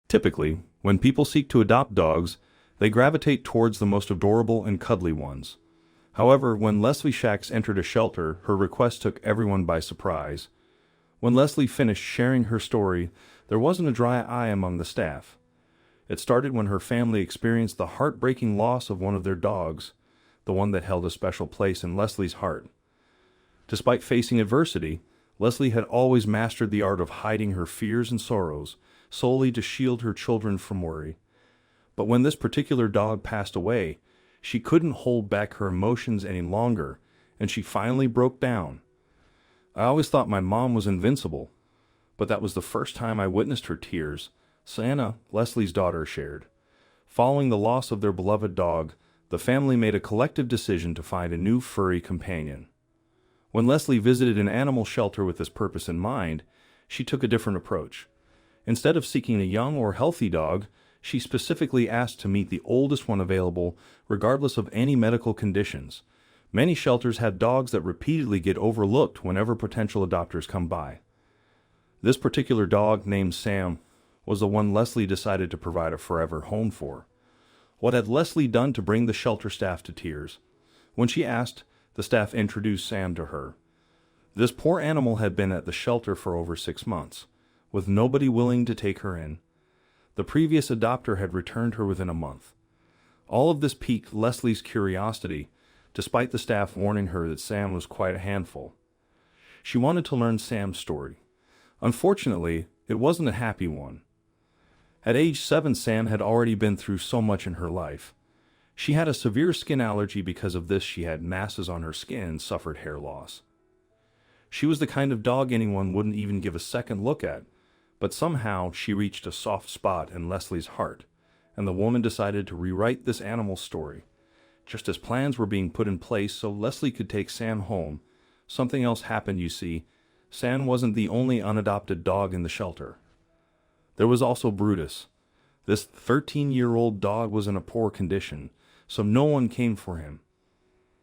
Typically, when people seek to adopt dogs, they gravitate towards the most adorable and cuddly ones. However, when Leslie Shax entered a shelter, her request took everyone by surprise. When Leslie finished sharing her story, there wasn't a dry eye among the staff. It started when her family experienced the heartbreaking loss of one of their dogs, the one that held a special place in Leslie's heart. Despite facing adversity, Leslie had always mastered the art of hiding her fears and sorrows, solely to shield her children from worry. But when this particular dog passed away, she couldn't hold back her emotions any longer, and she finally broke down. I always thought my mom was invincible, but that was the first time I witnessed her tears, Santa, Leslie's daughter, shared. Following the loss of their beloved dog, the family made a collective decision to find a new furry companion. When Leslie visited an animal shelter with this purpose in mind, she took a different approach. Instead of seeking a young or healthy dog, she specifically asked to meet the oldest one available, regardless of any medical conditions. Many shelters have dogs that repeatedly get overlooked whenever potential adopters come by. This particular dog, named Sam, was the one Leslie decided to provide a forever home for. What had Leslie done to bring the shelter staff to tears? When she asked, the staff introduced Sam to her. This poor animal had been at the shelter for over 6 months, with nobody willing to take her in. The previous adopter had returned her within a month. All of this piqued Leslie's curiosity, despite the staff warning her that Sam was quite a handful. She wanted to learn Sam's story. Unfortunately, it wasn't a happy one. At age 7, Sam had already been through so much in her life. She had a severe skin allergy. Because of this, she had masses on her skin and suffered hair loss. She was the kind of dog anyone wouldn't even give a second look at, but somehow she reached a soft spot in Leslie's heart, and the woman decided to rewrite this animal's story. Just as plans were being put in place so Leslie could take Sam home, something else happened, you see. Sam wasn't the only unadopted dog in the shelter. There was also Brutus. This 13-year-old dog was in a poor condition, so no one came for him.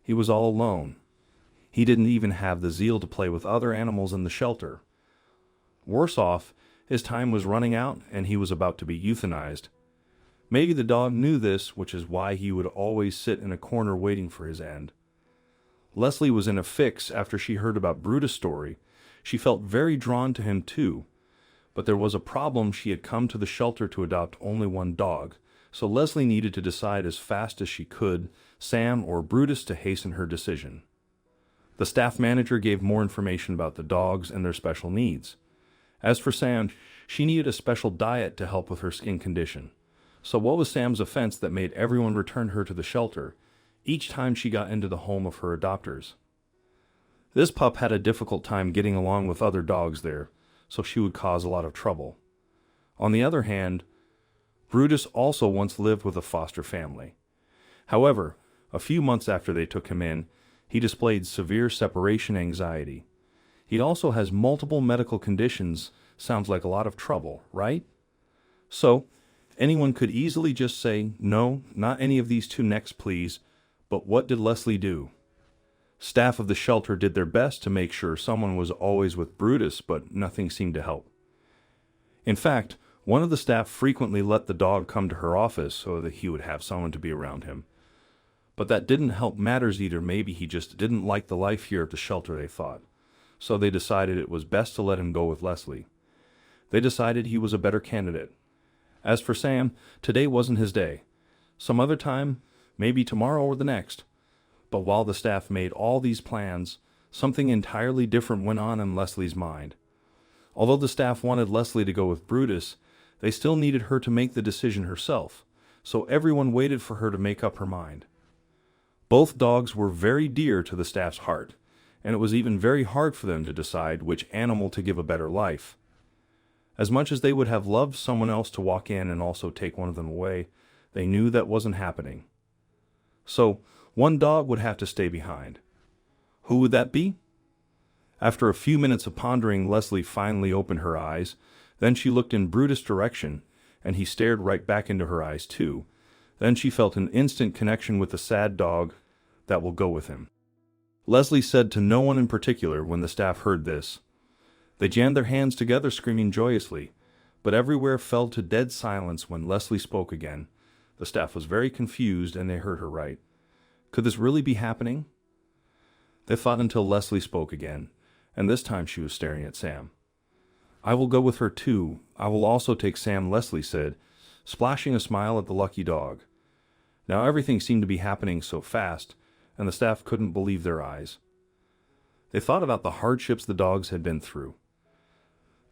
He was all alone. He didn't even have the zeal to play with other animals in the shelter. Worse off, his time was running out and he was about to be euthanized. Maybe the dog knew this, which is why he would always sit in a corner waiting for his end. Leslie was in a fix after she heard about Brutus' story. She felt very drawn to him too. But there was a problem. She had come to the shelter to adopt only one dog, so Leslie needed to decide as fast as she could, Sam or Brutus, to hasten her decision. The staff manager gave more information about the dogs and their special needs. As for Sam, she needed a special diet to help with her skin condition. So what was Sam's offense that made everyone return her to the shelter each time she got into the home of her adopters? This pup had a difficult time getting along with other dogs there, so she would cause a lot of trouble. On the other hand, Brutus also once lived with a foster family. However, a few months after they took him in, he displayed severe separation anxiety. He also has multiple medical conditions. Sounds like a lot of trouble, right? So, anyone could easily just say, no, not any of these two next, please. But what did Leslie do? Staff of the shelter did their best to make sure someone was always with Brutus, but nothing seemed to help. In fact, one of the staff frequently let the dog come to her office so that he would have someone to be around him. But that didn't help matters either. Maybe he just didn't like the life here at the shelter, they thought. So they decided it was best to let him go with Leslie. They decided he was a better candidate. As for Sam, today wasn't his day. Some other time, maybe tomorrow or the next. But while the staff made all these plans, something entirely different went on in Leslie's mind. Although the staff wanted Leslie to go with Brutus, they still needed her to make the decision herself, so everyone waited for her to make up her mind. Both dogs were very dear to the staff's heart, and it was even very hard for them to decide which animal to give a better life. As much as they would have loved someone else to walk in and also take one of them away, they knew that wasn't happening. So, one dog would have to stay behind. Who would that be? After a few minutes of pondering, Leslie finally opened her eyes. Then she looked in Brutus' direction, and he stared right back into her eyes too. Then she felt an instant connection with the sad dog that will go with him. Leslie said to no one in particular when the staff heard this. They jammed their hands together, screaming joyously, But everywhere fell to dead silence when Leslie spoke again. The staff was very confused, and they heard her right. Could this really be happening? They thought until Leslie spoke again, and this time she was staring at Sam. "I will go with her too. I will also take Sam," Leslie said, splashing a smile at the lucky dog. Now everything seemed to be happening so fast, and the staff couldn't believe their eyes. They thought about the hardships the dogs had been through.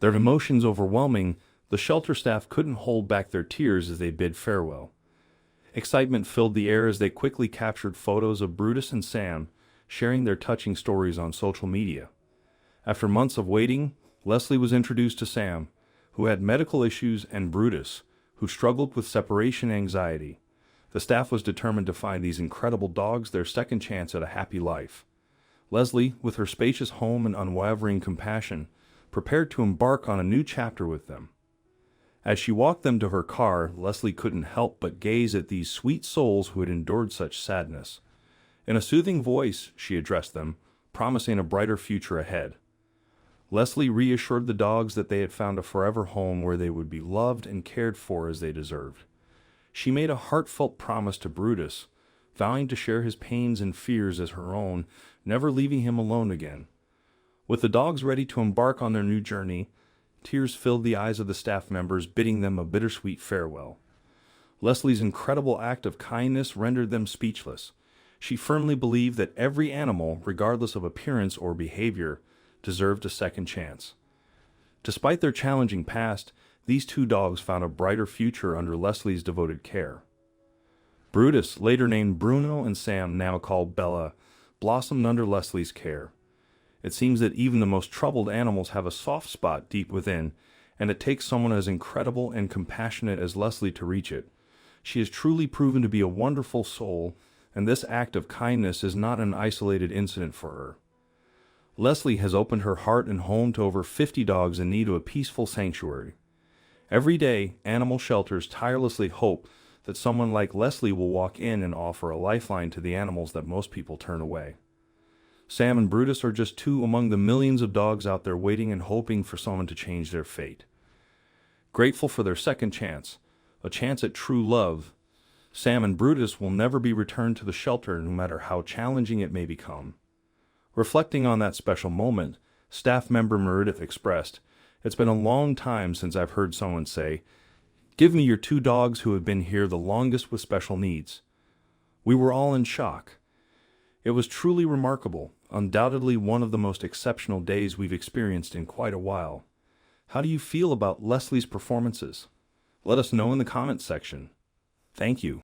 Their emotions overwhelming, the shelter staff couldn't hold back their tears as they bid farewell. Excitement filled the air as they quickly captured photos of Brutus and Sam, sharing their touching stories on social media. After months of waiting, Leslie was introduced to Sam, who had medical issues, and Brutus, who struggled with separation anxiety. The staff was determined to find these incredible dogs their second chance at a happy life. Leslie, with her spacious home and unwavering compassion, prepared to embark on a new chapter with them. As she walked them to her car, Leslie couldn't help but gaze at these sweet souls who had endured such sadness. In a soothing voice, she addressed them, promising a brighter future ahead. Leslie reassured the dogs that they had found a forever home where they would be loved and cared for as they deserved. She made a heartfelt promise to Brutus, vowing to share his pains and fears as her own, never leaving him alone again. With the dogs ready to embark on their new journey, tears filled the eyes of the staff members, bidding them a bittersweet farewell. Leslie's incredible act of kindness rendered them speechless. She firmly believed that every animal, regardless of appearance or behavior, deserved a second chance. Despite their challenging past, these two dogs found a brighter future under Leslie's devoted care. Brutus, later named Bruno, and Sam, now called Bella, blossomed under Leslie's care. It seems that even the most troubled animals have a soft spot deep within, and it takes someone as incredible and compassionate as Leslie to reach it. She has truly proven to be a wonderful soul, and this act of kindness is not an isolated incident for her. Leslie has opened her heart and home to over 50 dogs in need of a peaceful sanctuary. Every day, animal shelters tirelessly hope that someone like Leslie will walk in and offer a lifeline to the animals that most people turn away. Sam and Brutus are just two among the millions of dogs out there waiting and hoping for someone to change their fate. Grateful for their second chance, a chance at true love, Sam and Brutus will never be returned to the shelter no matter how challenging it may become. Reflecting on that special moment, staff member Meredith expressed, "It's been a long time since I've heard someone say, 'Give me your two dogs who have been here the longest with special needs.' We were all in shock. It was truly remarkable, undoubtedly one of the most exceptional days we've experienced in quite a while. How do you feel about Leslie's performances? Let us know in the comments section. Thank you."